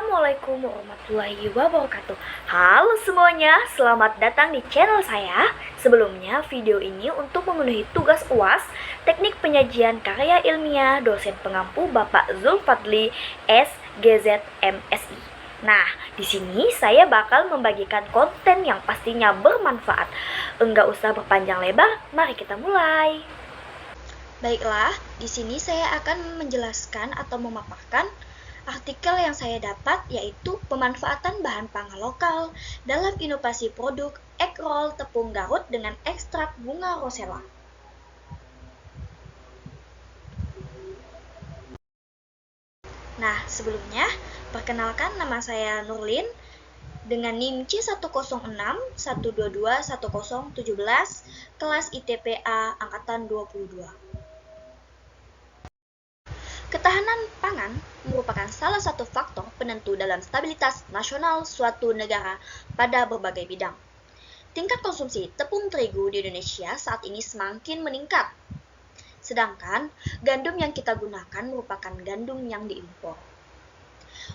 Assalamualaikum warahmatullahi wabarakatuh. Halo semuanya, selamat datang di channel saya. Sebelumnya, video ini untuk memenuhi tugas UAS Teknik Penyajian Karya Ilmiah dosen pengampu Bapak Zulfadli SGZ MSI. Nah, di sini saya bakal membagikan konten yang pastinya bermanfaat. Enggak usah berpanjang lebar, mari kita mulai. Baiklah, di sini saya akan menjelaskan atau memaparkan artikel yang saya dapat, yaitu pemanfaatan bahan pangan lokal dalam inovasi produk egg roll tepung Garut dengan ekstrak bunga rosella. Nah, sebelumnya, perkenalkan nama saya Nurlin dengan NIM C10612211017 kelas ITPA angkatan 22. Ketahanan pangan merupakan salah satu faktor penentu dalam stabilitas nasional suatu negara pada berbagai bidang. Tingkat konsumsi tepung terigu di Indonesia saat ini semakin meningkat. Sedangkan gandum yang kita gunakan merupakan gandum yang diimpor.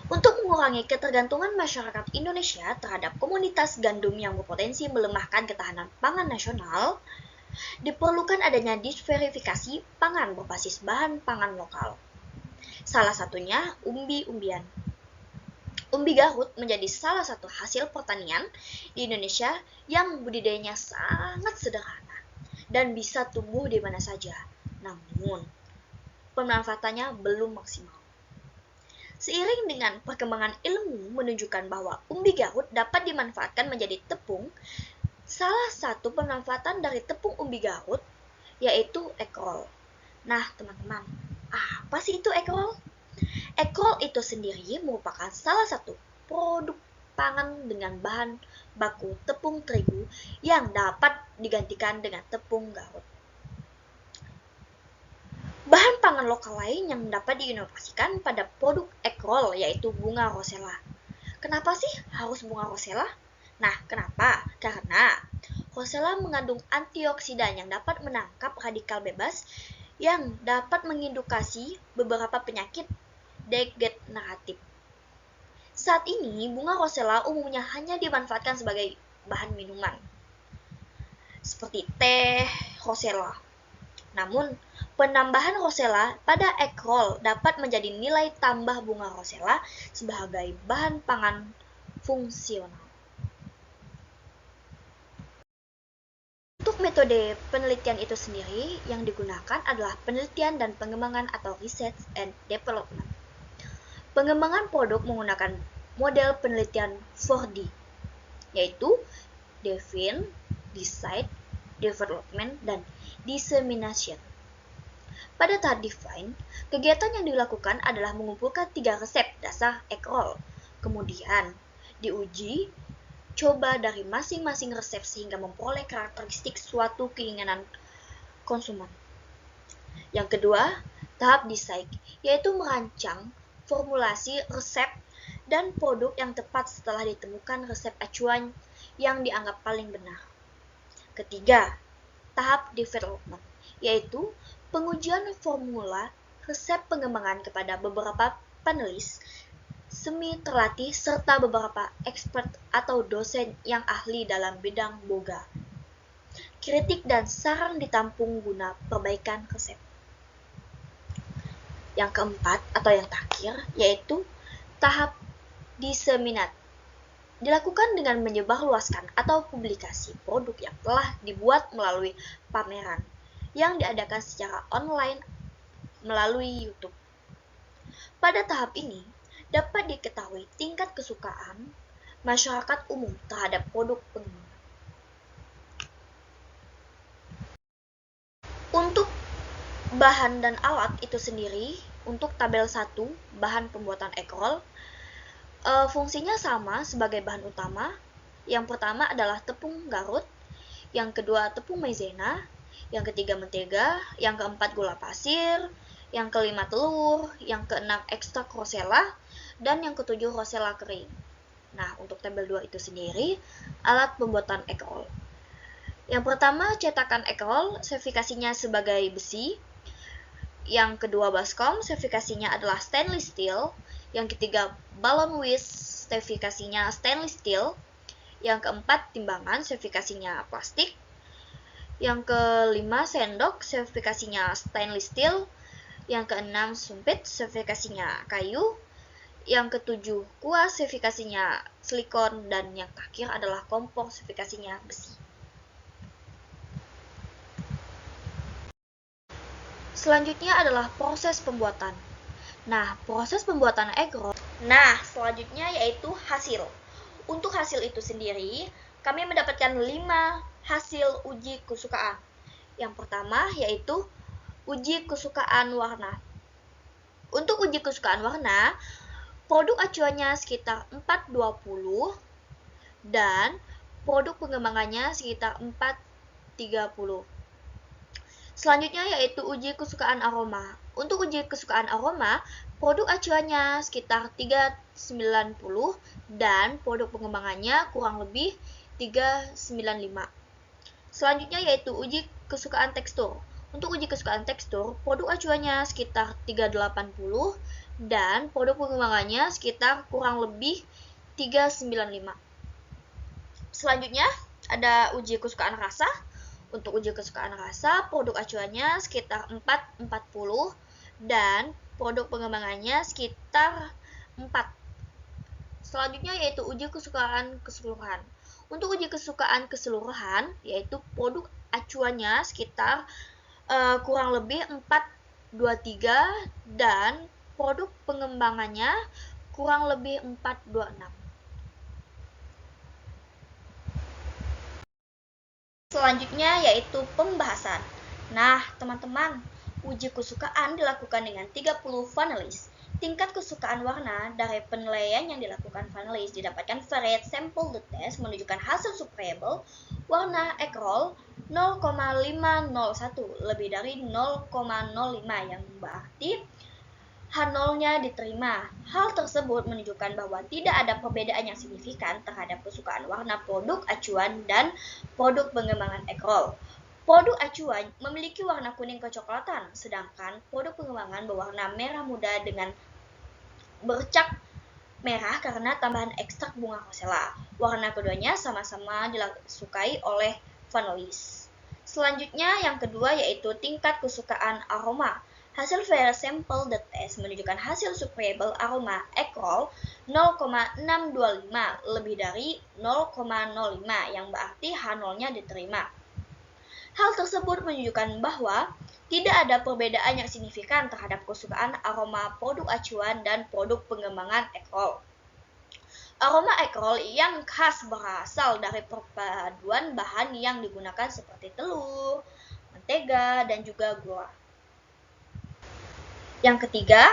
Untuk mengurangi ketergantungan masyarakat Indonesia terhadap komoditas gandum yang berpotensi melemahkan ketahanan pangan nasional, diperlukan adanya diversifikasi pangan berbasis bahan pangan lokal. Salah satunya umbi-umbian. Umbi Garut menjadi salah satu hasil pertanian di Indonesia yang budidayanya sangat sederhana dan bisa tumbuh di mana saja. Namun, pemanfaatannya belum maksimal. Seiring dengan perkembangan ilmu menunjukkan bahwa umbi Garut dapat dimanfaatkan menjadi tepung, salah satu pemanfaatan dari tepung umbi Garut yaitu egg roll. Nah, teman-teman, apa sih itu egg roll? Egg roll itu sendiri merupakan salah satu produk pangan dengan bahan baku tepung terigu yang dapat digantikan dengan tepung Garut. Bahan pangan lokal lain yang dapat diinovasikan pada produk egg roll yaitu bunga rosella. Kenapa sih harus bunga rosella? Nah, kenapa? Karena rosella mengandung antioksidan yang dapat menangkap radikal bebas yang dapat mengindukasi beberapa penyakit degeneratif. Saat ini, bunga rosella umumnya hanya dimanfaatkan sebagai bahan minuman, seperti teh rosella. Namun, penambahan rosella pada egg roll dapat menjadi nilai tambah bunga rosella sebagai bahan pangan fungsional. Untuk metode penelitian itu sendiri, yang digunakan adalah penelitian dan pengembangan atau research and development. Pengembangan produk menggunakan model penelitian 4D, yaitu define, decide, development, dan dissemination. Pada tahap define, kegiatan yang dilakukan adalah mengumpulkan 3 resep dasar egg roll, kemudian diuji coba dari masing-masing resep sehingga memperoleh karakteristik suatu keinginan konsumen. Yang kedua, tahap decide, yaitu merancang formulasi resep dan produk yang tepat setelah ditemukan resep acuan yang dianggap paling benar. Ketiga, tahap development, yaitu pengujian formula resep pengembangan kepada beberapa panelis semi terlatih serta beberapa expert atau dosen yang ahli dalam bidang boga. Kritik dan saran ditampung guna perbaikan resep. Yang keempat atau yang terakhir yaitu tahap disseminate. Dilakukan dengan menyebarluaskan atau publikasi produk yang telah dibuat melalui pameran yang diadakan secara online melalui YouTube. Pada tahap ini, dapat diketahui tingkat kesukaan masyarakat umum terhadap produk pengembangan. Untuk bahan dan alat itu sendiri, untuk tabel 1, bahan pembuatan egg roll, fungsinya sama sebagai bahan utama. Yang pertama adalah tepung Garut, yang kedua tepung maizena, yang ketiga mentega, yang keempat gula pasir, yang kelima telur, yang keenam ekstrak rosella, dan yang ketujuh rosella kering. Nah, untuk tabel 2 itu sendiri, alat pembuatan egg roll. Yang pertama, cetakan egg roll, servifikasinya sebagai besi. Yang kedua, baskom, servifikasinya adalah stainless steel. Yang ketiga, balon whisk, verifikasinya stainless steel. Yang keempat, timbangan, verifikasinya plastik. Yang kelima, sendok, verifikasinya stainless steel. Yang keenam, sumpit, verifikasinya kayu. Yang ketujuh, kuas, verifikasinya silikon. Dan yang terakhir adalah kompor, verifikasinya besi. Selanjutnya adalah proses pembuatan. Nah, proses pembuatan egg roll. Nah, selanjutnya yaitu hasil. Untuk hasil itu sendiri, kami mendapatkan 5 hasil uji kesukaan. Yang pertama yaitu uji kesukaan warna. Untuk uji kesukaan warna, produk acuannya sekitar 420 dan produk pengembangannya sekitar 430. Selanjutnya yaitu uji kesukaan aroma. Untuk uji kesukaan aroma, produk acuannya sekitar 390 dan produk pengembangannya kurang lebih 395. Selanjutnya yaitu uji kesukaan tekstur. Untuk uji kesukaan tekstur, produk acuannya sekitar 380 dan produk pengembangannya sekitar kurang lebih 395. Selanjutnya ada uji kesukaan rasa. Untuk uji kesukaan rasa, produk acuannya sekitar 440 dan produk pengembangannya sekitar 4. Selanjutnya yaitu uji kesukaan keseluruhan. Untuk uji kesukaan keseluruhan, yaitu produk acuannya sekitar kurang lebih 423 dan produk pengembangannya kurang lebih 426. Selanjutnya yaitu pembahasan. Nah, teman-teman, uji kesukaan dilakukan dengan 30 panelis. Tingkat kesukaan warna dari penilaian yang dilakukan panelis didapatkan variate sample the test menunjukkan hasil superiable warna egg roll 0,501 lebih dari 0,05 yang berarti H0-nya diterima. Hal tersebut menunjukkan bahwa tidak ada perbedaan yang signifikan terhadap kesukaan warna produk acuan dan produk pengembangan egg roll. Produk acuan memiliki warna kuning kecoklatan, sedangkan produk pengembangan berwarna merah muda dengan bercak merah karena tambahan ekstrak bunga rosella. Warna keduanya sama-sama disukai oleh panelis. Selanjutnya yang kedua yaitu tingkat kesukaan aroma. Hasil variate sample the test menunjukkan hasil superiable aroma egg roll 0,625 lebih dari 0,05 yang berarti H0-nya diterima. Hal tersebut menunjukkan bahwa tidak ada perbedaan yang signifikan terhadap kesukaan aroma produk acuan dan produk pengembangan egg roll. Aroma egg roll yang khas berasal dari perpaduan bahan yang digunakan seperti telur, mentega, dan juga gula. Yang ketiga,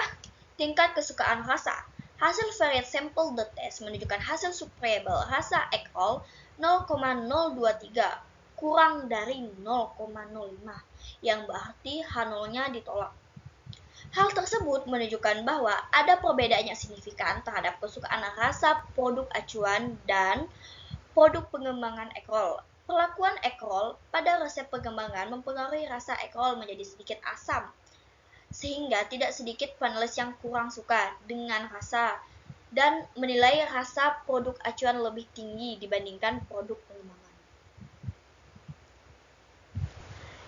tingkat kesukaan rasa. Hasil variate sample the test menunjukkan hasil superiable rasa egg roll 0,023 kurang dari 0,05 yang berarti H0-nya ditolak. Hal tersebut menunjukkan bahwa ada perbedaan yang signifikan terhadap kesukaan rasa produk acuan dan produk pengembangan egg roll. Perlakuan egg roll pada resep pengembangan mempengaruhi rasa egg roll menjadi sedikit asam, sehingga tidak sedikit panelis yang kurang suka dengan rasa dan menilai rasa produk acuan lebih tinggi dibandingkan produk pengembangan.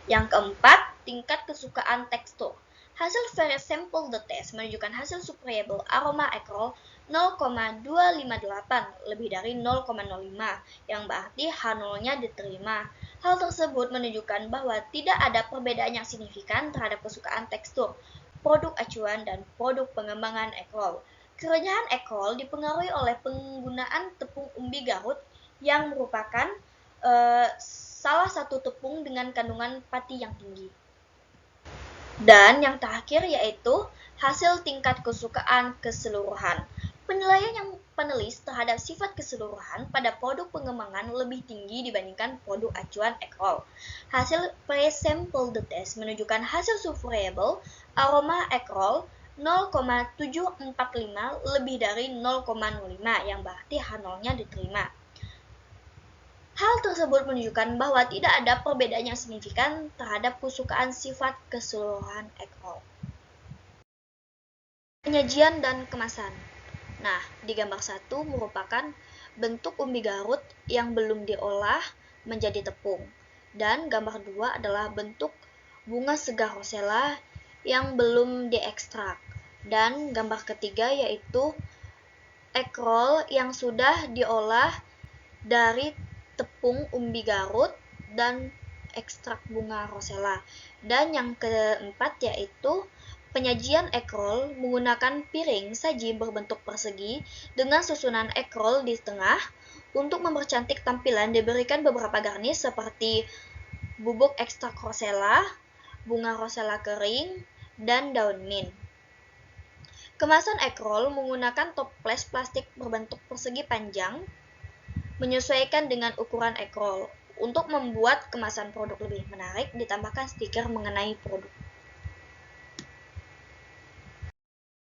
Yang keempat, tingkat kesukaan tekstur. Hasil variate sample the test menunjukkan hasil superiable aroma egg roll 0,258 lebih dari 0,05 yang berarti H0-nya diterima. Hal tersebut menunjukkan bahwa tidak ada perbedaan yang signifikan terhadap kesukaan tekstur produk acuan dan produk pengembangan egg roll. Kerenyahan egg roll dipengaruhi oleh penggunaan tepung umbi Garut yang merupakan salah satu tepung dengan kandungan pati yang tinggi. Dan yang terakhir yaitu hasil tingkat kesukaan keseluruhan. Penilaian yang panelis terhadap sifat keseluruhan pada produk pengembangan lebih tinggi dibandingkan produk acuan egg roll. Hasil pre-sample the test menunjukkan hasil superiable aroma egg roll 0,745 lebih dari 0,05 yang berarti H0-nya diterima. Hal tersebut menunjukkan bahwa tidak ada perbedaan yang signifikan terhadap kesukaan sifat keseluruhan egg roll. Penyajian dan kemasan. Nah, di gambar 1 merupakan bentuk umbi Garut yang belum diolah menjadi tepung. Dan gambar 2 adalah bentuk bunga segar rosella yang belum diekstrak. Dan gambar ketiga yaitu egg roll yang sudah diolah dari tepung umbi Garut dan ekstrak bunga rosella. Dan yang keempat yaitu penyajian egg roll menggunakan piring saji berbentuk persegi dengan susunan egg roll di tengah. Untuk mempercantik tampilan diberikan beberapa garnish seperti bubuk ekstrak rosella, bunga rosella kering, dan daun mint. Kemasan egg roll menggunakan toples plastik berbentuk persegi panjang menyesuaikan dengan ukuran egg roll. Untuk membuat kemasan produk lebih menarik, ditambahkan stiker mengenai produk.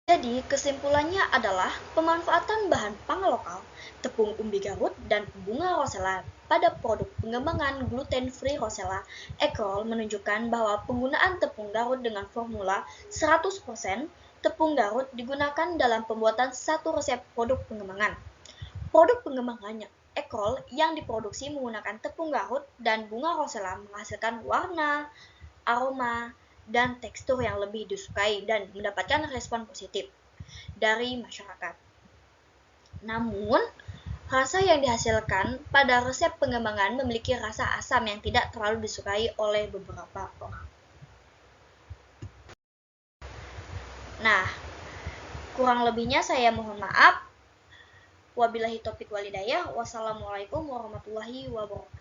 Jadi, kesimpulannya adalah pemanfaatan bahan pangan lokal, tepung umbi Garut, dan bunga rosella pada produk pengembangan gluten-free rosella egg roll menunjukkan bahwa penggunaan tepung Garut dengan formula 100% tepung Garut digunakan dalam pembuatan satu resep produk pengembangan. Produk pengembangannya egg roll yang diproduksi menggunakan tepung Garut dan bunga rosella menghasilkan warna, aroma, dan tekstur yang lebih disukai dan mendapatkan respon positif dari masyarakat. Namun, rasa yang dihasilkan pada resep pengembangan memiliki rasa asam yang tidak terlalu disukai oleh beberapa orang. Nah, kurang lebihnya saya mohon maaf. Wabillahi taufiq walhidayah. Wassalamualaikum warahmatullahi wabarakatuh.